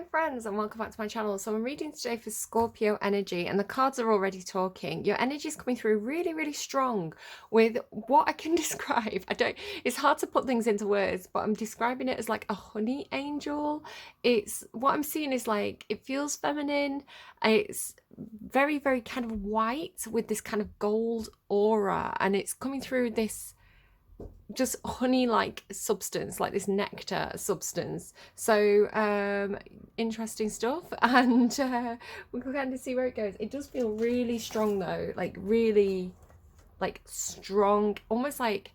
Hello friends and welcome back to my channel. So I'm reading today for Scorpio energy and the cards are already talking. Your energy is coming through really strong with what I can describe. It's hard to put things into words, but I'm describing it as like a honey angel. It's what I'm seeing is like it feels feminine. It's very kind of white with this kind of gold aura and it's coming through this just honey like substance, like this nectar substance. So interesting stuff. And we'll kind of see where it goes. It does feel really strong though, like really like strong, almost like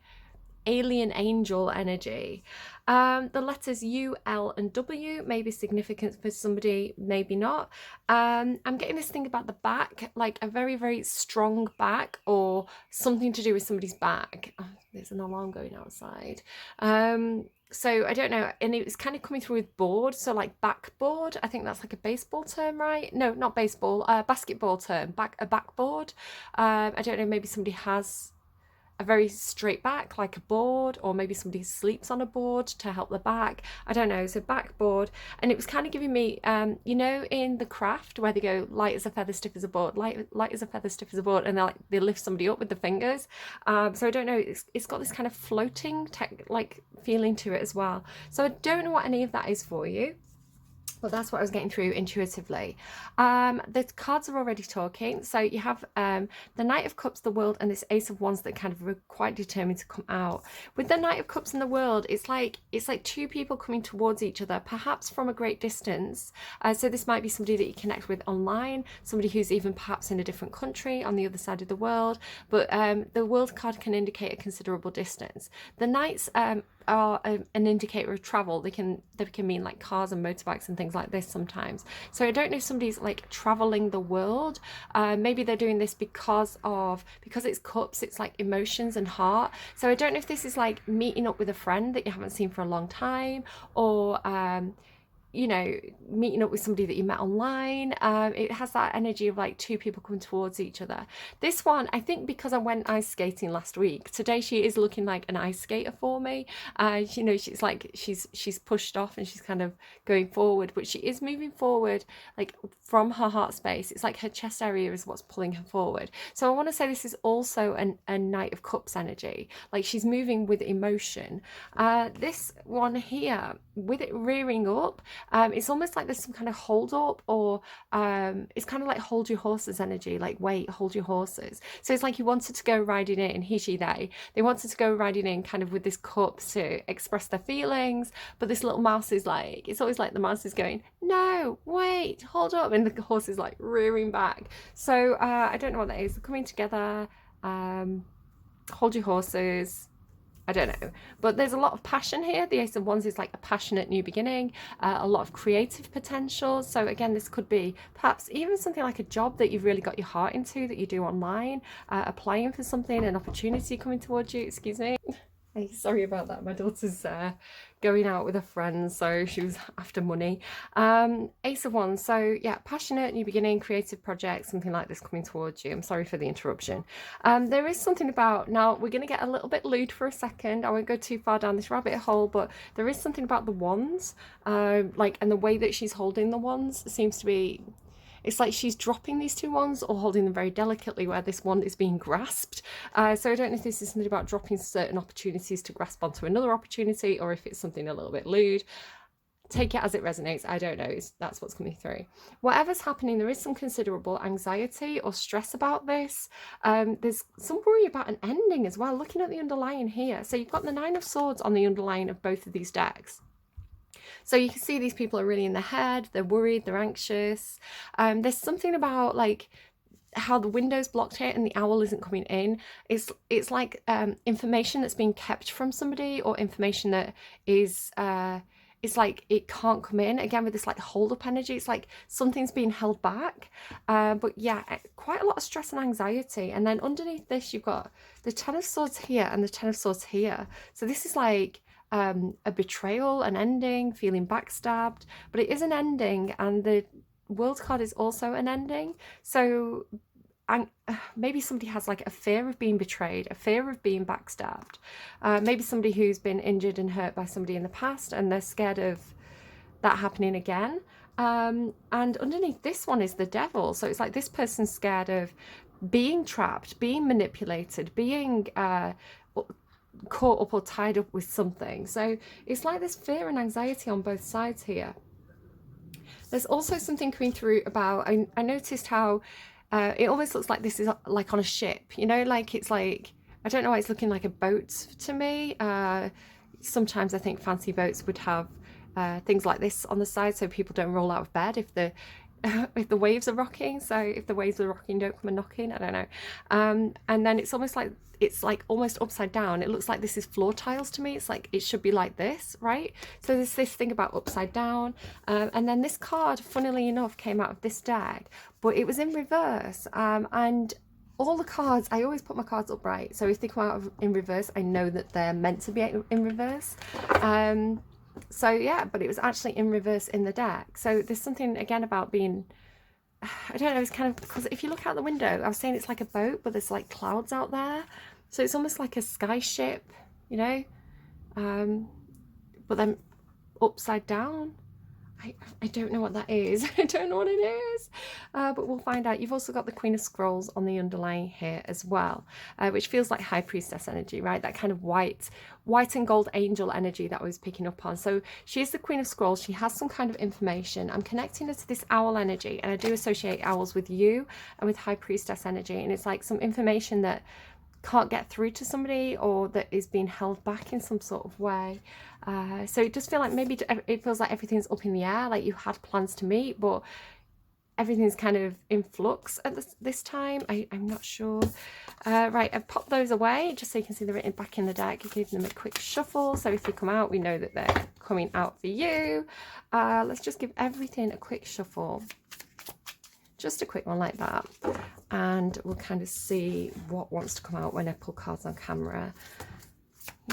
alien angel energy. The letters U, L, and W may be significant for somebody, maybe not. I'm getting this thing about the back, like a very strong back or something to do with somebody's back. Oh, there's an alarm going outside. So I don't know, and it was kind of coming through with board, so like backboard. I think that's like a baseball term, right? No, not baseball, basketball term, a backboard. I don't know, maybe somebody has a very straight back like a board, or maybe somebody sleeps on a board to help the back. I don't know. So backboard, and it was kind of giving me you know, in The Craft where they go light as a feather, stiff as a board, light as a feather, stiff as a board, and they lift somebody up with the fingers. So I don't know, it's got this kind of floating like feeling to it as well. So I don't know what any of that is for you. Well, that's what I was getting through intuitively. The cards are already talking. So you have the Knight of Cups, the World, and this Ace of Wands that kind of are quite determined to come out. With the Knight of Cups and the World, it's like two people coming towards each other, perhaps from a great distance. So this might be somebody that you connect with online, somebody who's even perhaps in a different country on the other side of the world. But the World card can indicate a considerable distance. The Knights are an indicator of travel. They can mean like cars and motorbikes and things like this sometimes. So I don't know if somebody's like traveling the world. Maybe they're doing this because it's cups, it's like emotions and heart. So I don't know if this is like meeting up with a friend that you haven't seen for a long time, or you know, meeting up with somebody that you met online. It has that energy of like two people coming towards each other. This one, I think because I went ice skating last week, today she is looking like an ice skater for me. You know, she's like, she's pushed off and she's kind of going forward, but she is moving forward like from her heart space. It's like her chest area is what's pulling her forward. So I want to say this is also a Knight of Cups energy. Like she's moving with emotion. This one here, with it rearing up, it's almost like there's some kind of hold up, or it's kind of like hold your horses energy, like wait, hold your horses. So it's like he wanted to go riding in, he, she, they wanted to go riding in kind of with this cup to express their feelings, but this little mouse is like, it's always like the mouse is going, no, wait, hold up, and the horse is like rearing back. So I don't know what that is. They're coming together. Hold your horses. I don't know, but there's a lot of passion here. The Ace of Wands is like a passionate new beginning, a lot of creative potential. So again, this could be perhaps even something like a job that you've really got your heart into, that you do online, applying for something, an opportunity coming towards you. Excuse me. Hey, sorry about that. My daughter's going out with a friend, so she was after money. Ace of Wands. So yeah, passionate, new beginning, creative project, something like this coming towards you. I'm sorry for the interruption. There is something about, now we're going to get a little bit lewd for a second. I won't go too far down this rabbit hole, but there is something about the wands, like, and the way that she's holding the wands seems to be, it's like she's dropping these two wands or holding them very delicately, where this wand is being grasped. So I don't know if this is something about dropping certain opportunities to grasp onto another opportunity, or if it's something a little bit lewd. Take it as it resonates. I don't know. That's what's coming through. Whatever's happening, there is some considerable anxiety or stress about this. There's some worry about an ending as well, looking at the underlying here. So you've got the Nine of Swords on the underlying of both of these decks. So you can see these people are really in their head, they're worried, they're anxious. There's something about like how the window's blocked here and the owl isn't coming in. It's like information that's being kept from somebody, or information that is it's like it can't come in, again with this like hold up energy. It's like something's being held back. But yeah, quite a lot of stress and anxiety. And then underneath this you've got the Ten of Swords here and the Ten of Swords here. So this is like a betrayal, an ending, feeling backstabbed, but it is an ending, and the World card is also an ending. So maybe somebody has like a fear of being betrayed, a fear of being backstabbed, maybe somebody who's been injured and hurt by somebody in the past and they're scared of that happening again. And underneath this one is the devil. So it's like this person's scared of being trapped, being manipulated, being caught up or tied up with something. So it's like this fear and anxiety on both sides here. There's also something coming through about, I noticed how it almost looks like this is like on a ship, you know, like it's like, I don't know why it's looking like a boat to me. Sometimes I think fancy boats would have things like this on the side so people don't roll out of bed if the if the waves are rocking. So if the waves are rocking, don't come a knocking. I don't know. And then it's like almost upside down. It looks like this is floor tiles to me. It's like it should be like this, right? So there's this thing about upside down. And then this card, funnily enough, came out of this deck, but it was in reverse. And all the cards, I always put my cards upright. So if they come out in reverse, I know that they're meant to be in reverse. So yeah, but it was actually in reverse in the deck. So there's something again about being, I don't know, it's kind of, because if you look out the window, I was saying it's like a boat, but there's like clouds out there. So it's almost like a sky ship, you know, but then upside down. I don't know what that is. I don't know what it is, but we'll find out. You've also got the Queen of Scrolls on the underlying here as well, which feels like High Priestess energy, right? That kind of white and gold angel energy that I was picking up on. So she is the Queen of Scrolls. She has some kind of information. I'm connecting her to this owl energy, and I do associate owls with you and with High Priestess energy, and it's like some information that can't get through to somebody or that is being held back in some sort of way. So it does feel like maybe it feels like everything's up in the air, like you had plans to meet, but everything's kind of in flux at this time. I'm not sure. Right, I've popped those away just so you can see they're written back in the deck. Give them a quick shuffle so if they come out, we know that they're coming out for you. Let's just give everything a quick shuffle. Just a quick one like that. And we'll kind of see what wants to come out when I pull cards on camera.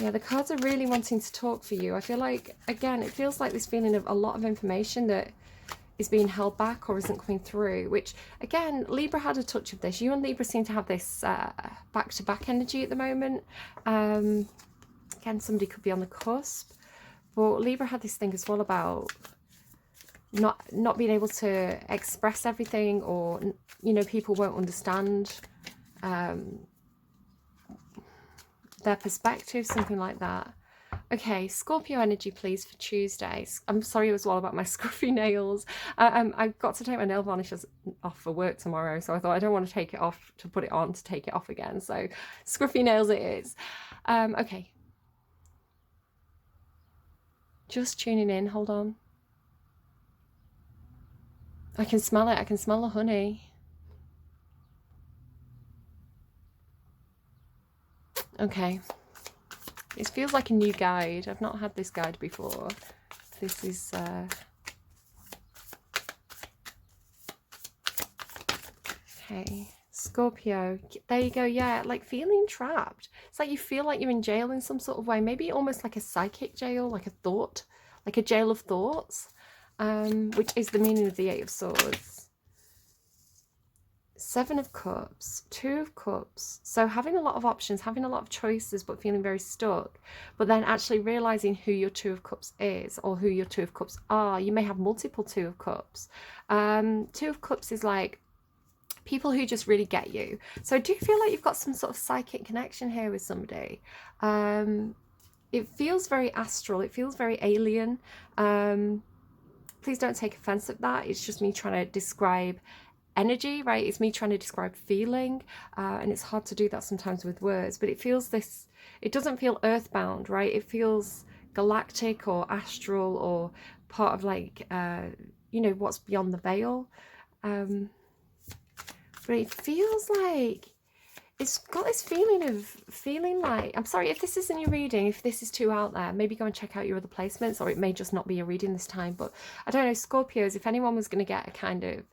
Yeah, the cards are really wanting to talk for you. I feel like, again, it feels like this feeling of a lot of information that is being held back or isn't coming through, which, again, Libra had a touch of this. You and Libra seem to have this back-to-back energy at the moment. Again, somebody could be on the cusp. But Libra had this thing as well about not being able to express everything, or, you know, people won't understand their perspective, something like that. Okay, Scorpio energy, please, for Tuesday. I'm sorry it was all about my scruffy nails. I've got to take my nail varnishes off for work tomorrow, so I thought I don't want to take it off to put it on to take it off again. So scruffy nails it is. Okay. Just tuning in, hold on. I can smell it. I can smell the honey. Okay. It feels like a new guide. I've not had this guide before. This is... Okay. Scorpio. There you go. Yeah, like feeling trapped. It's like you feel like you're in jail in some sort of way. Maybe almost like a psychic jail, like a thought, like a jail of thoughts. Which is the meaning of the Eight of Swords. Seven of Cups, Two of Cups. So having a lot of options, having a lot of choices, but feeling very stuck. But then actually realizing who your Two of Cups is, or who your Two of Cups are. You may have multiple Two of Cups. Two of Cups is like people who just really get you. So I do feel like you've got some sort of psychic connection here with somebody. It feels very astral. It feels very alien. Please don't take offense at that. It's just me trying to describe energy, right? It's me trying to describe feeling, and it's hard to do that sometimes with words, but it feels this, it doesn't feel earthbound, right? It feels galactic or astral, or part of like, you know, what's beyond the veil. But it feels like it's got this feeling of feeling like, I'm sorry if this isn't your reading, if this is too out there, maybe go and check out your other placements, or it may just not be your reading this time. But I don't know, Scorpios, if anyone was going to get a kind of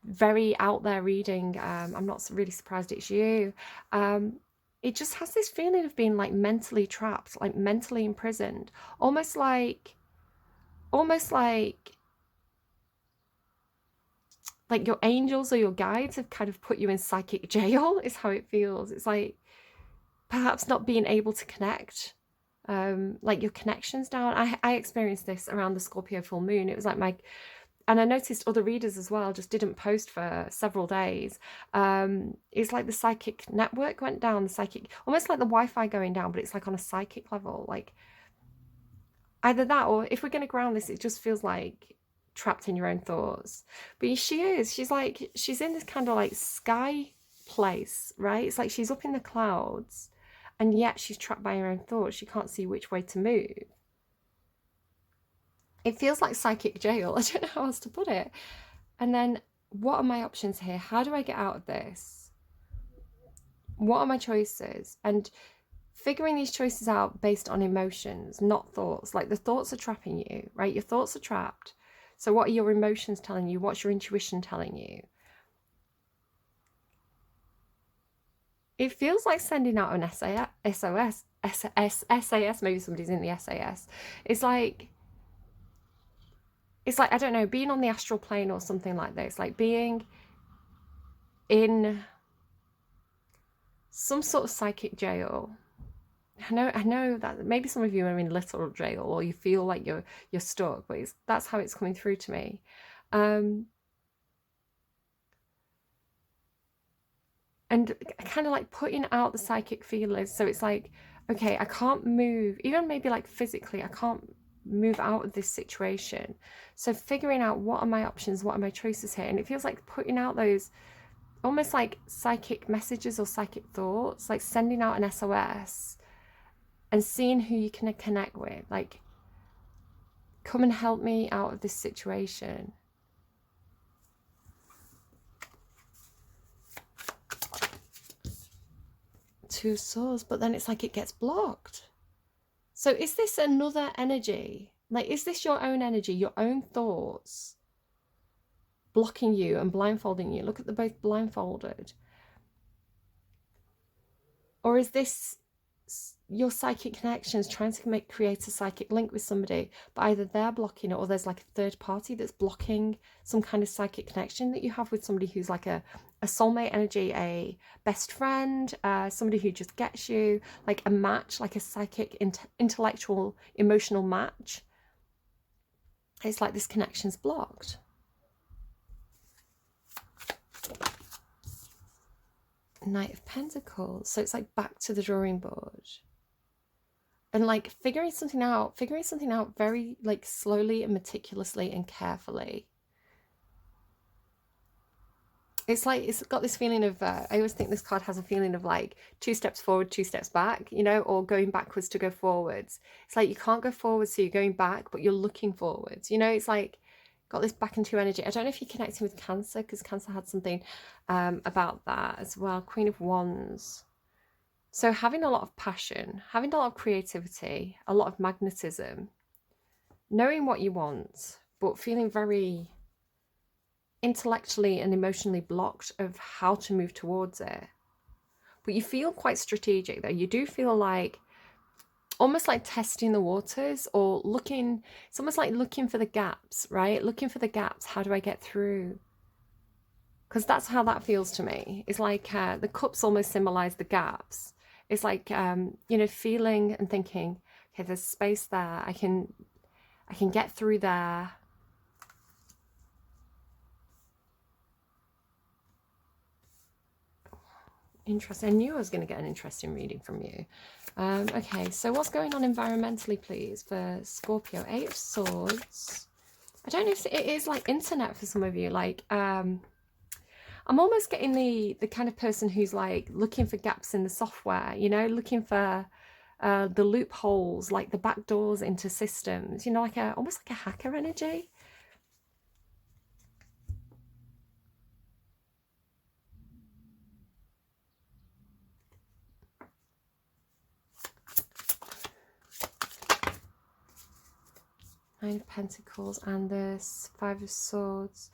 very out there reading, I'm not really surprised it's you. It just has this feeling of being like mentally trapped, like mentally imprisoned, almost like your angels or your guides have kind of put you in psychic jail, is how it feels. It's like perhaps not being able to connect, like your connection's down. I experienced this around the Scorpio full moon. It was like and I noticed other readers as well just didn't post for several days. It's like the psychic network went down, the psychic, almost like the Wi-Fi going down, but it's like on a psychic level. Like either that, or if we're going to ground this, it just feels like trapped in your own thoughts. But she's like, she's in this kind of like sky place, right? It's like she's up in the clouds, and yet she's trapped by her own thoughts. She can't see which way to move. It feels like psychic jail. I don't know how else to put it. And then, what are my options here? How do I get out of this? What are my choices? And figuring these choices out based on emotions, not thoughts. Like the thoughts are trapping you, right? Your thoughts are trapped. So what are your emotions telling you? What's your intuition telling you? It feels like sending out an SOS, SAS, maybe somebody's in the SAS. It's like, I don't know, being on the astral plane or something like this, like being in some sort of psychic jail. I know that maybe some of you are in literal jail, or you feel like you're stuck, but that's how it's coming through to me. And kind of like putting out the psychic feelers. So it's like, okay, I can't move, even maybe like physically, I can't move out of this situation. So figuring out what are my options, what are my choices here. And it feels like putting out those almost like psychic messages or psychic thoughts, like sending out an SOS and seeing who you can connect with. Like, come and help me out of this situation. Two Swords, but then it's like it gets blocked. So is this another energy? Like, is this your own energy, your own thoughts blocking you and blindfolding you? Look at, they're both blindfolded. Or is this your psychic connections trying to create a psychic link with somebody, but either they're blocking it, or there's like a third party that's blocking some kind of psychic connection that you have with somebody who's like a soulmate energy, a best friend, somebody who just gets you, like a match, like a psychic, intellectual, emotional match. It's like this connection's blocked. Knight of Pentacles. So it's like back to the drawing board. And like figuring something out very like slowly and meticulously and carefully. It's like, it's got this feeling of, I always think this card has a feeling of like 2 steps forward, 2 steps back, you know, or going backwards to go forwards. It's like you can't go forwards, so you're going back, but you're looking forwards. You know, it's like got this back into energy. I don't know if you're connecting with Cancer, because Cancer had something about that as well. Queen of Wands. So having a lot of passion, having a lot of creativity, a lot of magnetism, knowing what you want, but feeling very intellectually and emotionally blocked of how to move towards it. But you feel quite strategic though. You do feel like almost like testing the waters, or looking, it's almost like looking for the gaps, right? Looking for the gaps. How do I get through? Because that's how that feels to me. It's like the cups almost symbolize the gaps. It's like, you know, feeling and thinking, okay, there's space there. I can get through there. Interesting. I knew I was going to get an interesting reading from you. Okay, so what's going on environmentally, please, for Scorpio? 8 of Swords. I don't know if it is like internet for some of you. Like, I'm almost getting the kind of person who's like looking for gaps in the software, you know, looking for the loopholes, like the back doors into systems, you know, like almost like a hacker energy. Nine of Pentacles and this 5 of Swords.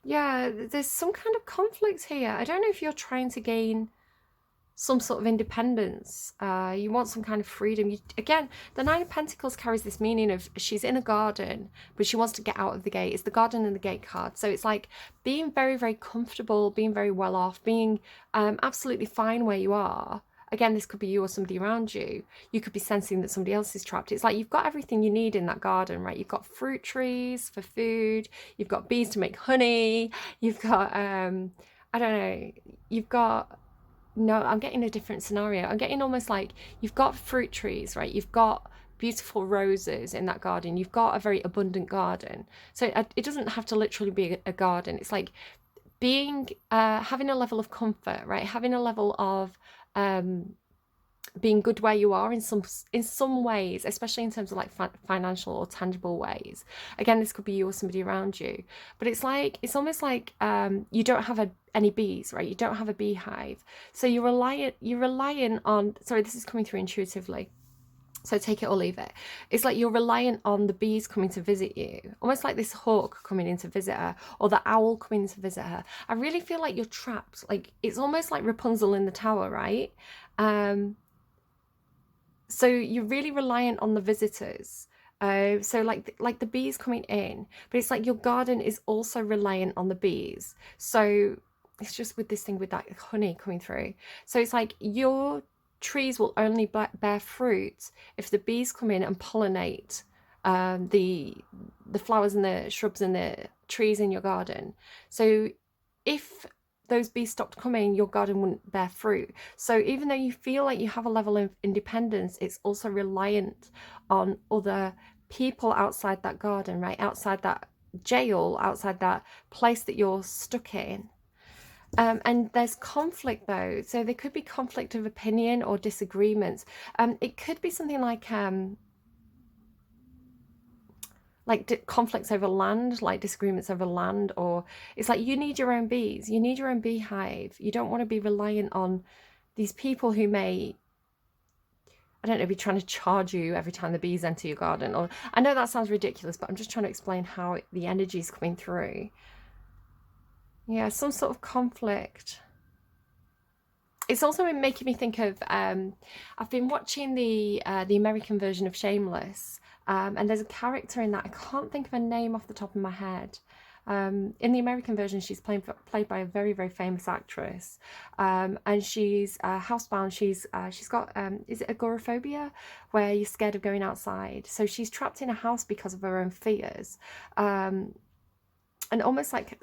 Yeah, there's some kind of conflict here. I don't know if you're trying to gain some sort of independence. You want some kind of freedom. Again, the 9 of Pentacles carries this meaning of she's in a garden, but she wants to get out of the gate. It's the garden and the gate card. So it's like being very, very comfortable, being very well off, being absolutely fine where you are, again, this could be you or somebody around you. You could be sensing that somebody else is trapped. It's like you've got everything you need in that garden, right? You've got fruit trees for food. You've got bees to make honey. You've got, I don't know, you've got, no, I'm getting a different scenario. I'm getting almost like you've got fruit trees, right? You've got beautiful roses in that garden. You've got a very abundant garden. So it doesn't have to literally be a garden. It's like being, having a level of comfort, right? Having a level of being good where you are in some ways, especially in terms of like financial or tangible ways. Again, this could be you or somebody around you, but it's almost like you don't have any bees, right? You don't have a beehive, so you're reliant on. Sorry, this is coming through intuitively, so take it or leave it. It's like you're reliant on the bees coming to visit you, almost like this hawk coming in to visit her, or the owl coming to visit her. I really feel like you're trapped. Like it's almost like Rapunzel in the tower, right? So you're really reliant on the visitors. So like the bees coming in, but it's like your garden is also reliant on the bees. So it's just with this thing with that honey coming through. So it's like your trees will only bear fruit if the bees come in and pollinate the flowers and the shrubs and the trees in your garden. So if those bees stopped coming, your garden wouldn't bear fruit. So even though you feel like you have a level of independence, it's also reliant on other people outside that garden, right? Outside that jail, outside that place that you're stuck in. And there's conflict though. So there could be conflict of opinion or disagreements. It could be something like conflicts over land, like disagreements over land, or it's like you need your own bees, you need your own beehive. You don't want to be reliant on these people who may, I don't know, be trying to charge you every time the bees enter your garden. Or I know that sounds ridiculous, but I'm just trying to explain how the energy is coming through. Yeah, some sort of conflict. It's also making me think of I've been watching the American version of Shameless, and there's a character in that. I can't think of a name off the top of my head. In the American version, she's played by a very, very famous actress, and she's housebound. She's got is it agoraphobia, where you're scared of going outside. So she's trapped in a house because of her own fears, and almost like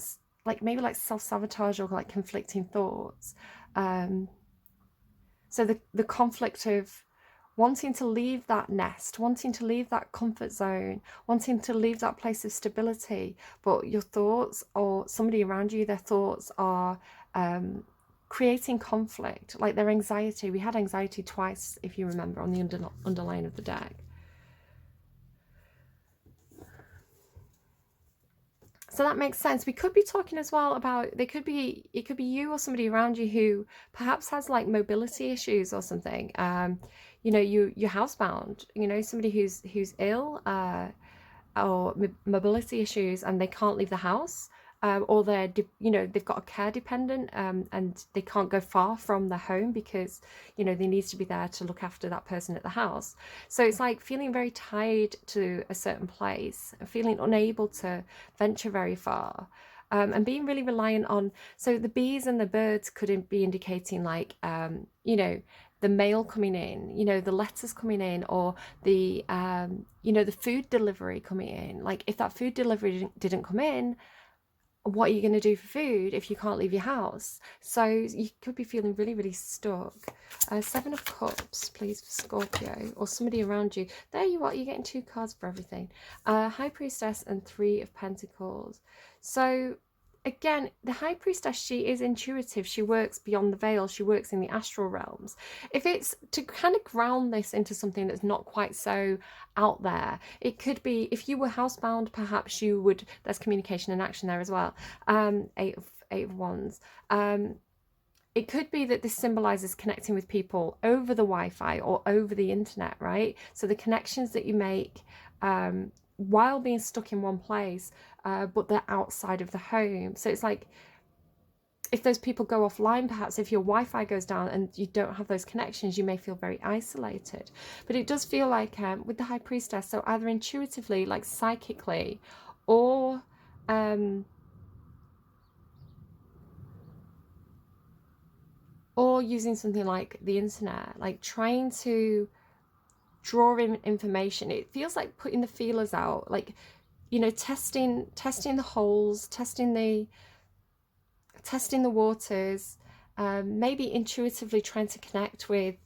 maybe like self-sabotage or like conflicting thoughts. So the conflict of wanting to leave that nest, wanting to leave that comfort zone, wanting to leave that place of stability, but your thoughts or somebody around you, their thoughts are creating conflict, like their anxiety. We had anxiety twice, if you remember, on the underline of the deck. So that makes sense. We could be talking as well about it could be you or somebody around you who perhaps has like mobility issues or something. You know, you're housebound. You know, somebody who's ill or mobility issues and they can't leave the house. Or they're, you know, they've got a care dependent and they can't go far from their home because, you know, they need to be there to look after that person at the house. So it's like feeling very tied to a certain place, feeling unable to venture very far. And being really reliant on, so the bees and the birds could be indicating like, you know, the mail coming in, you know, the letters coming in, or the, you know, the food delivery coming in. Like if that food delivery didn't come in, what are you going to do for food if you can't leave your house? So you could be feeling really, really stuck. Seven of Cups, please, for Scorpio, or somebody around you. There you are, you're getting 2 cards for everything. High Priestess and 3 of Pentacles. So again, the High Priestess, she is intuitive. She works beyond the veil. She works in the astral realms. If it's to kind of ground this into something that's not quite so out there, it could be if you were housebound, perhaps you would, there's communication and action there as well. Eight of Wands. It could be that this symbolizes connecting with people over the Wi-Fi or over the internet, right? So the connections that you make while being stuck in one place, but they're outside of the home. So it's like if those people go offline, perhaps if your Wi-Fi goes down and you don't have those connections, you may feel very isolated. But it does feel like with the High Priestess, so either intuitively, like psychically, or or using something like the internet, like trying to draw in information. It feels like putting the feelers out, like, you know, testing the holes, testing the waters, maybe intuitively trying to connect with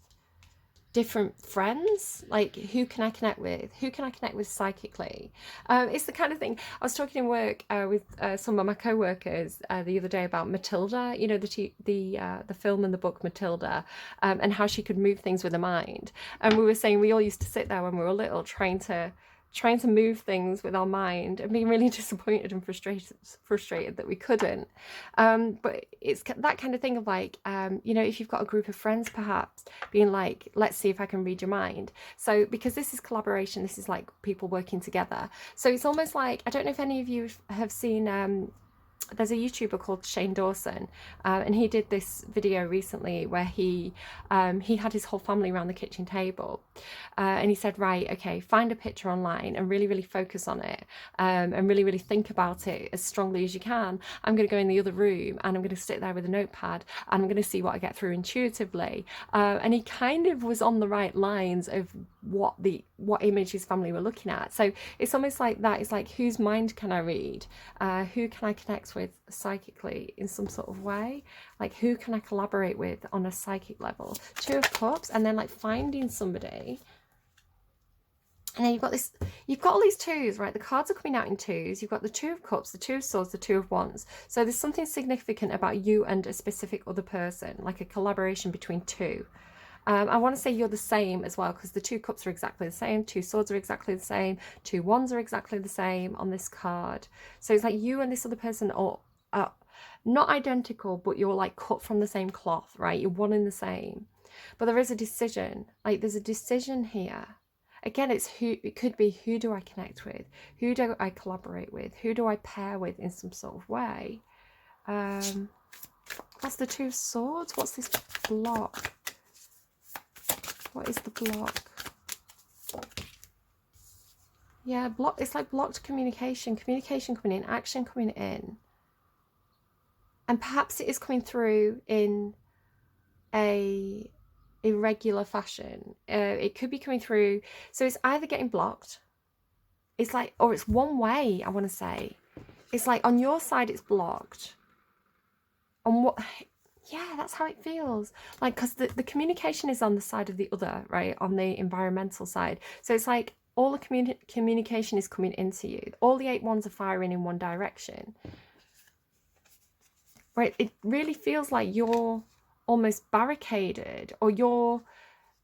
different friends. Like, who can I connect with psychically? It's the kind of thing I was talking in work with some of my co-workers the other day about Matilda, you know, the film and the book Matilda, and how she could move things with her mind. And we were saying we all used to sit there when we were little trying to move things with our mind, and being really disappointed and frustrated that we couldn't. But it's that kind of thing of like, you know, if you've got a group of friends perhaps being like, let's see if I can read your mind. So because this is collaboration, this is like people working together. So it's almost like, I don't know if any of you have seen there's a YouTuber called Shane Dawson, and he did this video recently where he had his whole family around the kitchen table, and he said, right, okay, find a picture online and really, really focus on it, and really, really think about it as strongly as you can. I'm going to go in the other room and I'm going to sit there with a notepad and I'm going to see what I get through intuitively. And he kind of was on the right lines of what image his family were looking at. So it's almost like that. It's like, whose mind can I read? Who can I connect with psychically in some sort of way? Like, who can I collaborate with on a psychic level? Two of Cups, and then like finding somebody. And then you've got all these twos, right? The cards are coming out in twos. You've got the Two of Cups, the Two of Swords, the Two of Wands. So there's something significant about you and a specific other person, like a collaboration between two. I want to say you're the same as well, because the Two Cups are exactly the same, Two Swords are exactly the same, Two Wands are exactly the same on this card. So it's like you and this other person are not identical, but you're like cut from the same cloth, right? You're one and the same. But there is a decision. Like, there's a decision here. Again, it could be, who do I connect with? Who do I collaborate with? Who do I pair with in some sort of way? That's the Two of Swords. What's this block? What is the block? Yeah, block. It's like blocked communication coming in, action coming in. And perhaps it is coming through in a irregular fashion. It could be coming through, so it's either getting blocked, it's like, or it's one way. I want to say it's like on your side it's blocked, on what, yeah, that's how it feels like, because the communication is on the side of the other, right, on the environmental side. So it's like all the communication is coming into you, all the 8 wands are firing in one direction, right? It really feels like you're almost barricaded, or you're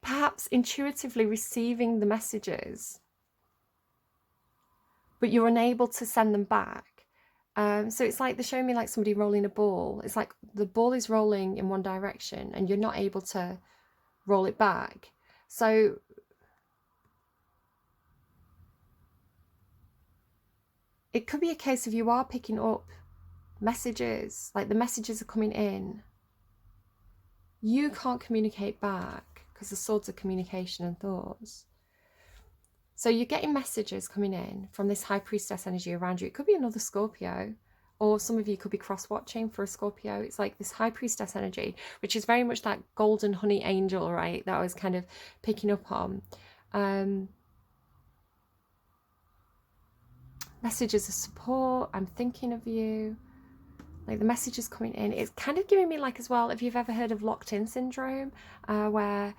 perhaps intuitively receiving the messages, but you're unable to send them back. So it's like they're showing me like somebody rolling a ball. It's like the ball is rolling in one direction and you're not able to roll it back. So it could be a case of you are picking up messages, like the messages are coming in. You can't communicate back because the swords are communication and thoughts. So you're getting messages coming in from this high priestess energy around you. It could be another Scorpio, or some of you could be cross-watching for a Scorpio. It's like this high priestess energy, which is very much that golden honey angel, right, that I was kind of picking up on. Messages of support. I'm thinking of you. Like the messages coming in, it's kind of giving me like, as well, if you've ever heard of locked-in syndrome, where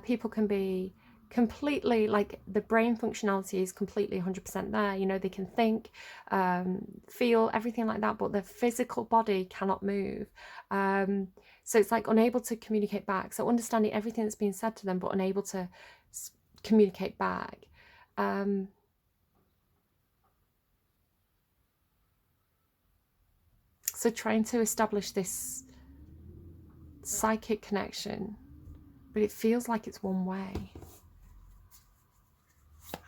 people can be completely, like, the brain functionality is completely 100% there, you know, they can think, feel, everything like that, but their physical body cannot move. So it's like unable to communicate back, so understanding everything that's being said to them but unable to communicate back. So trying to establish this psychic connection, but it feels like it's one way.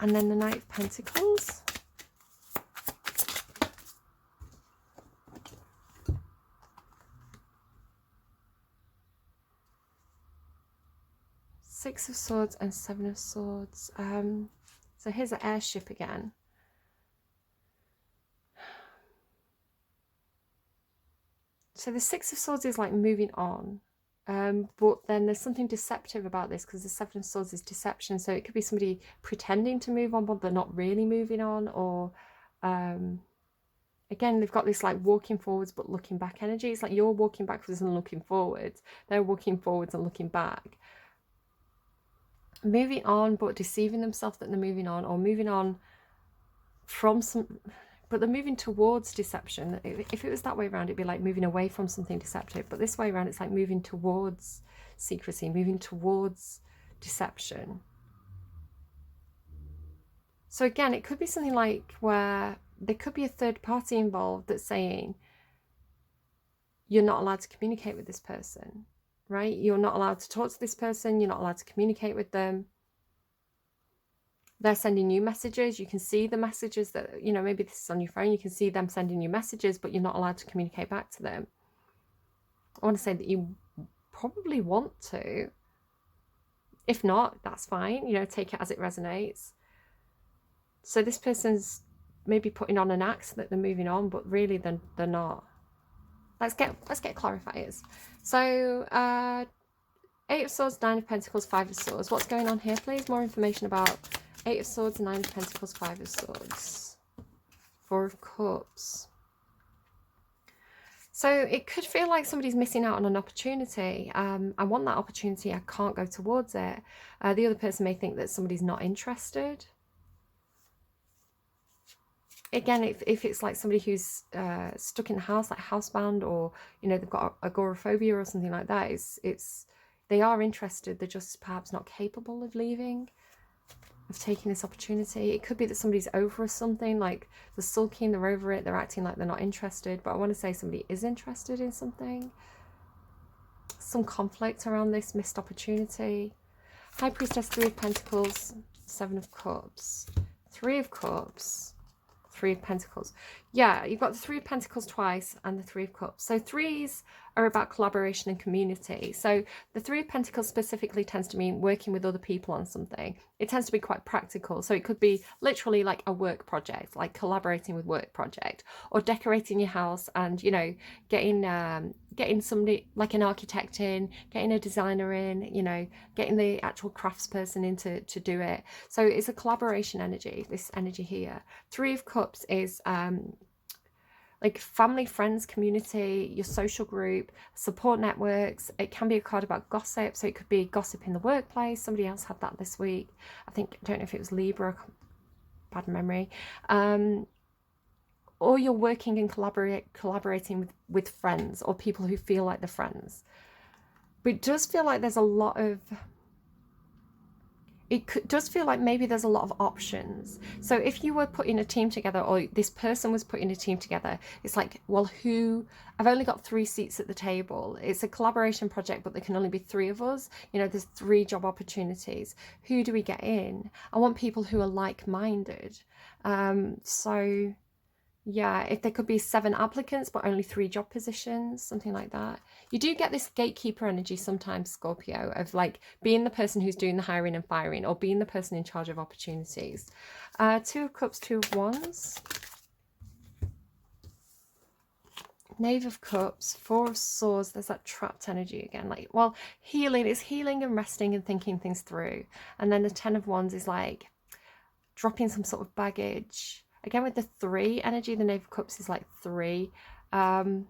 And then the Knight of Pentacles. Six of Swords and Seven of Swords. So here's an airship again. So the Six of Swords is like moving on. But then there's something deceptive about this, because the Seven of Swords is deception. So it could be somebody pretending to move on, but they're not really moving on. Or again, they've got this like walking forwards but looking back energy. It's like you're walking backwards and looking forwards. They're walking forwards and looking back. Moving on but deceiving themselves that they're moving on, or moving on from some, but they're moving towards deception. If it was that way around, it'd be like moving away from something deceptive. But this way around, it's like moving towards secrecy, moving towards deception. So again, it could be something like where there could be a third party involved that's saying, you're not allowed to communicate with this person, right? You're not allowed to talk to this person. You're not allowed to communicate with them. They're sending you messages. You can see the messages that, you know, maybe this is on your phone. You can see them sending you messages, but you're not allowed to communicate back to them. I want to say that you probably want to. If not, that's fine. You know, take it as it resonates. So this person's maybe putting on an act that they're moving on, but really they're not. Let's get clarifiers. So Eight of Swords, Nine of Pentacles, Five of Swords. What's going on here, please? More information about Eight of Swords, Nine of Pentacles, Five of Swords. Four of Cups. So it could feel like somebody's missing out on an opportunity. I want that opportunity. I can't go towards it. The other person may think that somebody's not interested. Again, if it's like somebody who's stuck in the house, like housebound, or, you know, they've got agoraphobia or something like that, they are interested. They're just perhaps not capable of leaving, of taking this opportunity. It could be that somebody's over something, like they're sulking, they're over it, they're acting like they're not interested. But I want to say somebody is interested in something. Some conflict around this missed opportunity. High Priestess, Three of Pentacles, Seven of Cups, Three of Cups, Three of Pentacles. Yeah, you've got the Three of Pentacles twice and the Three of Cups. So threes are about collaboration and community. So the Three of Pentacles specifically tends to mean working with other people on something. It tends to be quite practical. So it could be literally like a work project, like collaborating with work project, or decorating your house and, you know, getting somebody like an architect in, getting a designer in, you know, getting the actual craftsperson in to do it. So it's a collaboration energy, this energy here. Three of Cups is like family, friends, community, your social group, support networks. It can be a card about gossip. So it could be gossip in the workplace. Somebody else had that this week. I don't know if it was Libra, bad memory. Or you're working and collaborating with friends, or people who feel like they're friends. But it does feel like there's a lot of, does feel like maybe there's a lot of options. So if you were putting a team together, or this person was putting a team together, it's like, well, I've only got 3 seats at the table. It's a collaboration project, but there can only be 3 of us. You know, there's 3 job opportunities. Who do we get in? I want people who are like-minded. So yeah, if there could be 7 applicants, but only 3 job positions, something like that. You do get this gatekeeper energy sometimes, Scorpio, of like being the person who's doing the hiring and firing, or being the person in charge of opportunities. 2 of Cups, 2 of Wands. Knave of Cups, 4 of Swords. There's that trapped energy again. Like, well, healing is healing and resting and thinking things through. And then the 10 of Wands is like dropping some sort of baggage. Again, with the 3 energy, the Knave of Cups is like 3. 2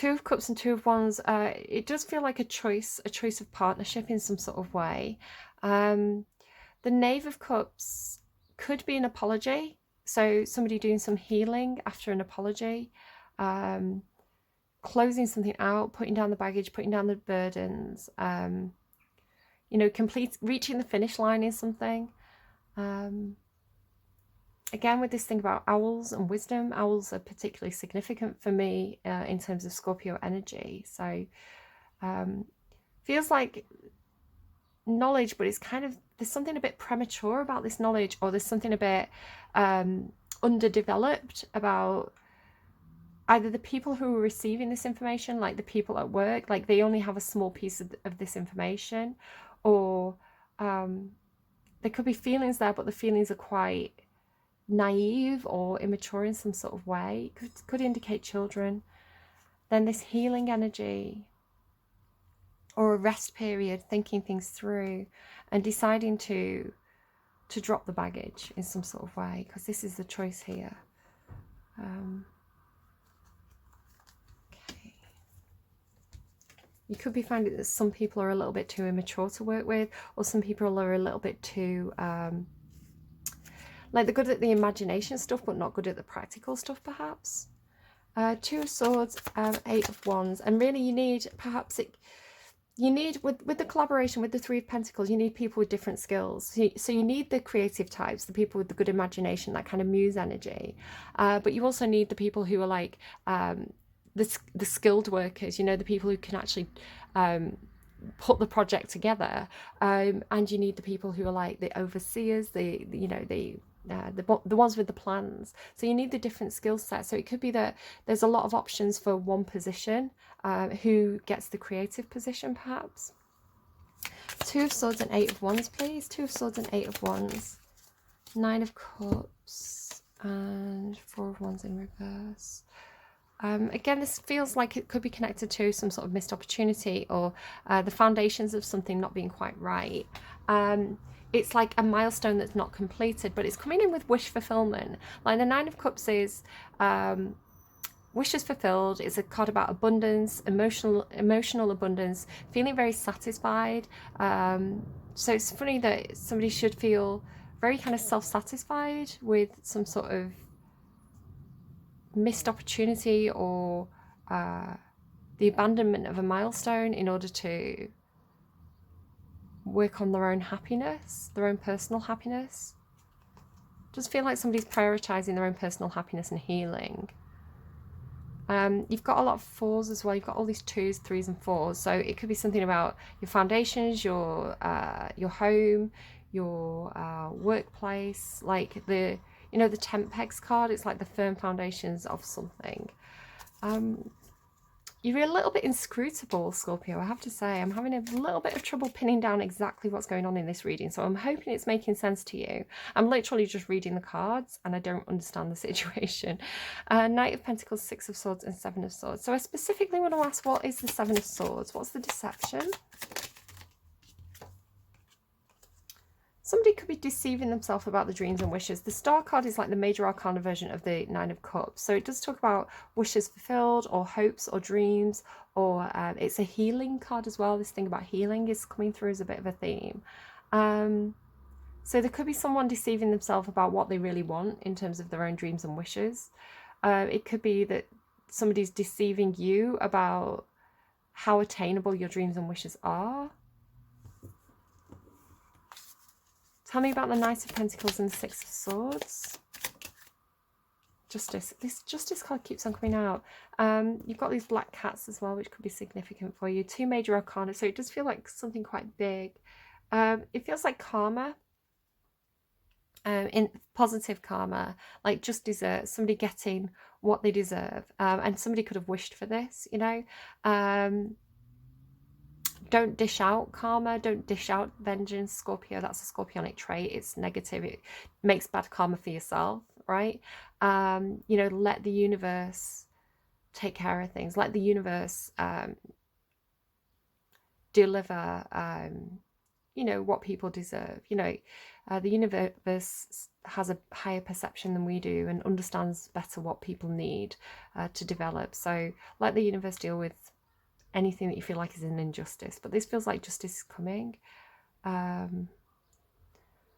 of Cups and 2 of Wands, it does feel like a choice of partnership in some sort of way. The Knave of Cups could be an apology. So somebody doing some healing after an apology. Closing something out, putting down the baggage, putting down the burdens. You know, reaching the finish line is something. Again, with this thing about owls and wisdom, owls are particularly significant for me in terms of Scorpio energy. So feels like knowledge, but it's kind of, there's something a bit premature about this knowledge, or there's something a bit underdeveloped about either the people who are receiving this information, like the people at work, like they only have a small piece of this information, or there could be feelings there, but the feelings are quite naive or immature in some sort of way. Could indicate children. Then this healing energy, or a rest period, thinking things through and deciding to drop the baggage in some sort of way, because this is the choice here. Okay. You could be finding that some people are a little bit too immature to work with, or some people are a little bit too like they're good at the imagination stuff but not good at the practical stuff, perhaps. Two of Swords, Eight of Wands, and really you need with the collaboration with the Three of Pentacles, you need people with different skills. So you need the creative types, the people with the good imagination, that kind of muse energy, but you also need the people who are like the skilled workers, you know, the people who can actually put the project together, and you need the people who are like the overseers, the ones with the plans. So you need the different skill sets. So it could be that there's a lot of options for one position. Who gets the creative position, perhaps? Two of Swords and Eight of Wands, please. Two of Swords and Eight of Wands. Nine of Cups and Four of Wands in reverse. Again, this feels like it could be connected to some sort of missed opportunity, or the foundations of something not being quite right. It's like a milestone that's not completed, but it's coming in with wish fulfillment. Like the Nine of Cups is wishes fulfilled. It's a card about abundance, emotional abundance, feeling very satisfied. So it's funny that somebody should feel very kind of self-satisfied with some sort of missed opportunity, or the abandonment of a milestone in order to work on their own happiness, their own personal happiness. Does feel like somebody's prioritizing their own personal happiness and healing. You've got a lot of fours as well. You've got all these twos, threes and fours. So it could be something about your foundations, your home, your workplace, like the 10 pegs card. It's like the firm foundations of something. You're a little bit inscrutable, Scorpio, I have to say. I'm having a little bit of trouble pinning down exactly what's going on in this reading, so I'm hoping it's making sense to you. I'm literally just reading the cards and I don't understand the situation. Knight of Pentacles, Six of Swords and Seven of Swords. So I specifically want to ask, what is the Seven of Swords? What's the deception? Somebody could be deceiving themselves about the dreams and wishes. The Star card is like the major arcana version of the Nine of Cups. So it does talk about wishes fulfilled, or hopes, or dreams, or it's a healing card as well. This thing about healing is coming through as a bit of a theme. So there could be someone deceiving themselves about what they really want in terms of their own dreams and wishes. It could be that somebody's deceiving you about how attainable your dreams and wishes are. Tell me about the Knight of Pentacles and the Six of Swords. Justice. This Justice card keeps on coming out. You've got these black cats as well, which could be significant for you. Two major arcana, so it does feel like something quite big. It feels like karma. In positive karma, like just desert, somebody getting what they deserve. And somebody could have wished for this, you know. Don't dish out karma, don't dish out vengeance, Scorpio. That's a Scorpionic trait. It's negative. It makes bad karma for yourself, right? Let the universe take care of things. Let the universe deliver, what people deserve. The universe has a higher perception than we do and understands better what people need to develop. So let the universe deal with anything that you feel like is an injustice, but this feels like justice is coming.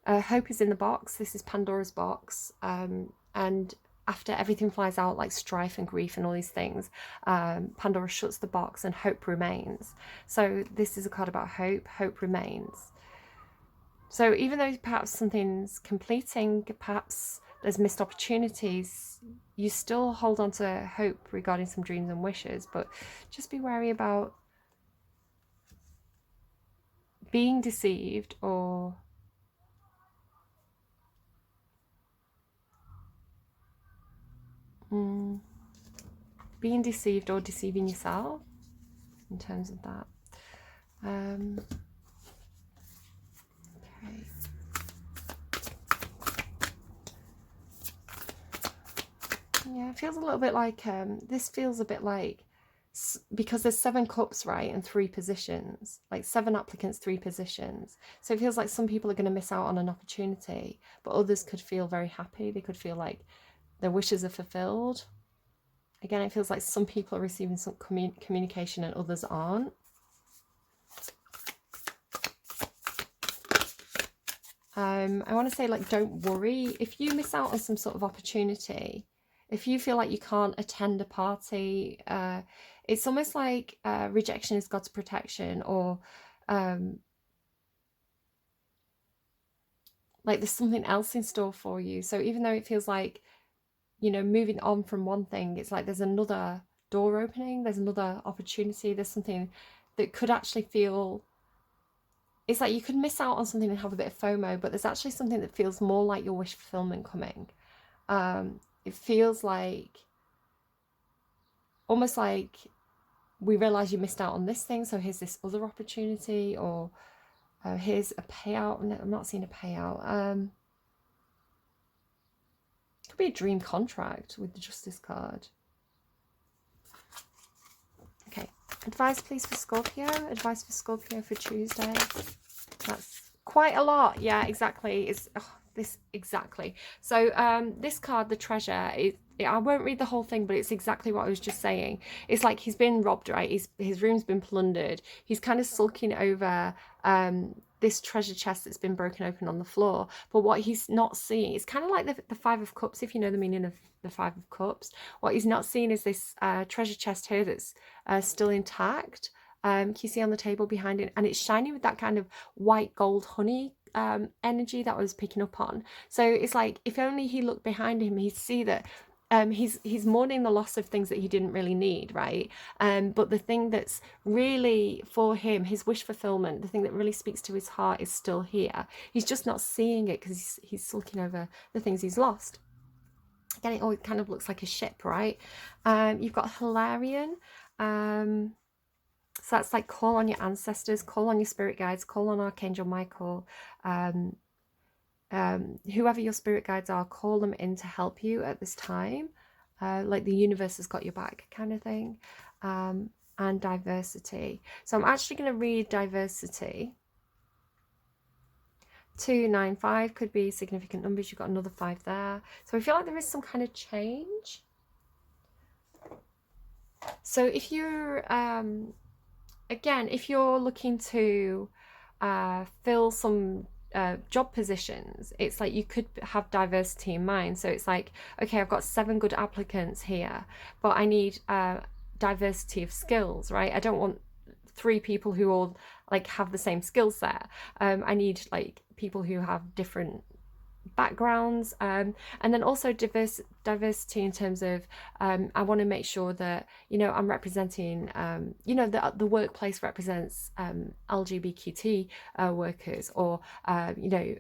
Hope is in the box. This is Pandora's box, and after everything flies out, like strife and grief and all these things, Pandora shuts the box and hope remains. So this is a card about hope. Hope remains. So even though perhaps something's completing, perhaps there's missed opportunities, you still hold on to hope regarding some dreams and wishes, but just be wary about being deceived or being deceived or deceiving yourself in terms of that. Okay. it feels a little bit like, this feels a bit like, because there's 7 cups, right, and 3 positions, like 7 applicants, 3 positions. So it feels like some people are going to miss out on an opportunity, but others could feel very happy. They could feel like their wishes are fulfilled. Again, it feels like some people are receiving some communication and others aren't. I want to say, like, don't worry. If you miss out on some sort of opportunity, if you feel like you can't attend a party, it's almost like rejection is God's protection, or like there's something else in store for you. So even though it feels like, you know, moving on from one thing, it's like there's another door opening, there's another opportunity, there's something that could actually feel, it's like you could miss out on something and have a bit of FOMO, but there's actually something that feels more like your wish fulfillment coming. It feels like, almost like we realise you missed out on this thing, so here's this other opportunity, or here's a payout. No, I'm not seeing a payout. Could be a dream contract with the Justice card. Okay, advice please for Scorpio. Advice for Scorpio for Tuesday. That's quite a lot. Yeah, exactly. It's this exactly. So this card, the Treasure, I won't read the whole thing, but it's exactly what I was just saying. It's like he's been robbed, right? His room's been plundered. He's kind of sulking over this treasure chest that's been broken open on the floor. But what he's not seeing, it's kind of like the Five of Cups, if you know the meaning of the Five of Cups. What he's not seeing is this treasure chest here that's still intact. Can you see on the table behind it? And it's shining with that kind of white gold honey energy that I was picking up on. So it's like, if only he looked behind him, he'd see that he's mourning the loss of things that he didn't really need, right? But the thing that's really for him, his wish fulfillment, the thing that really speaks to his heart, is still here. He's just not seeing it because he's sulking over the things he's lost. Again, it kind of looks like a ship, right? You've got Hilarion. So that's like, call on your ancestors, call on your spirit guides, call on Archangel Michael. Whoever your spirit guides are, call them in to help you at this time. Like the universe has got your back kind of thing. And diversity. So I'm actually going to read diversity. 295 could be significant numbers. You've got another 5 there. So I feel like there is some kind of change. So if you're, again, if you're looking to fill some job positions, it's like you could have diversity in mind. So it's like, okay, I've got 7 good applicants here, but I need diversity of skills, right? I don't want 3 people who all like have the same skill set. I need like people who have different backgrounds, and then also diversity in terms of I want to make sure that, you know, I'm representing, you know, the workplace represents LGBTQ workers, or you know,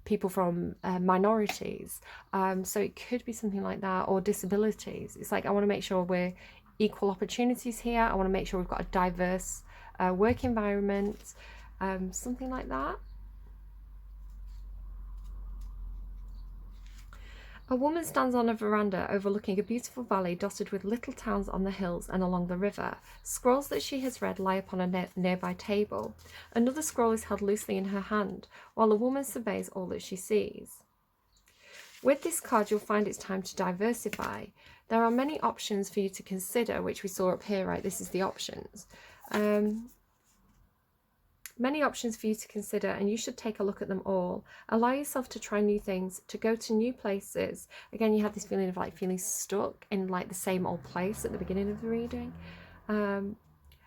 people from minorities, so it could be something like that, or disabilities. It's like, I want to make sure we're equal opportunities here. I want to make sure we've got a diverse work environment, something like that. A woman stands on a veranda overlooking a beautiful valley dotted with little towns on the hills and along the river. Scrolls that she has read lie upon a nearby table. Another scroll is held loosely in her hand, while the woman surveys all that she sees. With this card, you'll find it's time to diversify. There are many options for you to consider, which we saw up here, right? This is the options. Many options for you to consider, and you should take a look at them all. Allow yourself to try new things, to go to new places. Again, you have this feeling of like feeling stuck in like the same old place at the beginning of the reading.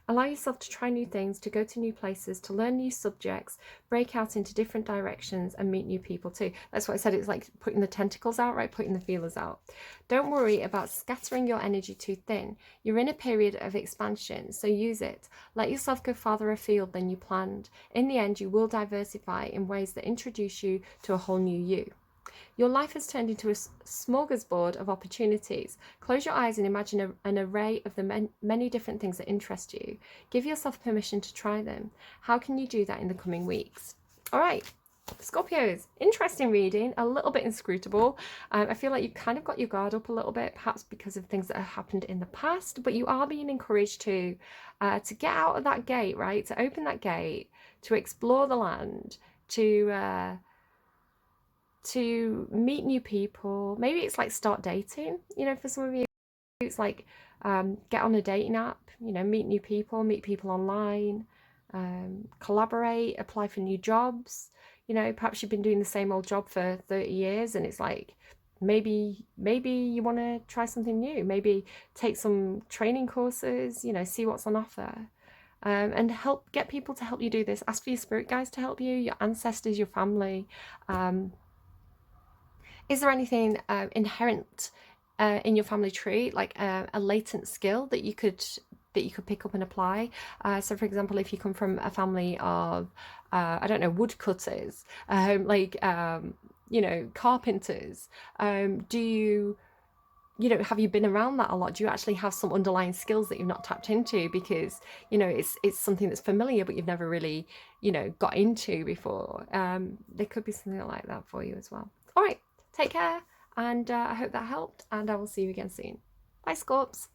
Allow yourself to try new things, to go to new places, to learn new subjects, break out into different directions, and meet new people too. That's what I said, it's like putting the tentacles out, right? Putting the feelers out. Don't worry about scattering your energy too thin. You're in a period of expansion, so use it. Let yourself go farther afield than you planned. In the end, you will diversify in ways that introduce you to a whole new you. Your life has turned into a smorgasbord of opportunities. Close your eyes and imagine an array of the many different things that interest you. Give yourself permission to try them. How can you do that in the coming weeks? All right, Scorpios, interesting reading, a little bit inscrutable. I feel like you kind of got your guard up a little bit, perhaps because of things that have happened in the past, but you are being encouraged to get out of that gate, right? To open that gate, to explore the land, to meet new people. Maybe it's like start dating, you know, for some of you. It's like get on a dating app, you know, meet new people, meet people online, collaborate, apply for new jobs. You know, perhaps you've been doing the same old job for 30 years and it's like maybe you want to try something new. Maybe take some training courses, you know, see what's on offer. And help get people to help you do this. Ask for your spirit guides to help you, your ancestors, your family. Is there anything inherent in your family tree, like a latent skill that you could pick up and apply? So, for example, if you come from a family of, I don't know, woodcutters, you know, carpenters, do you know, have you been around that a lot? Do you actually have some underlying skills that you've not tapped into because, you know, it's something that's familiar but you've never really, you know, got into before? There could be something like that for you as well. All right, take care, and I hope that helped, and I will see you again soon. Bye, Scorps.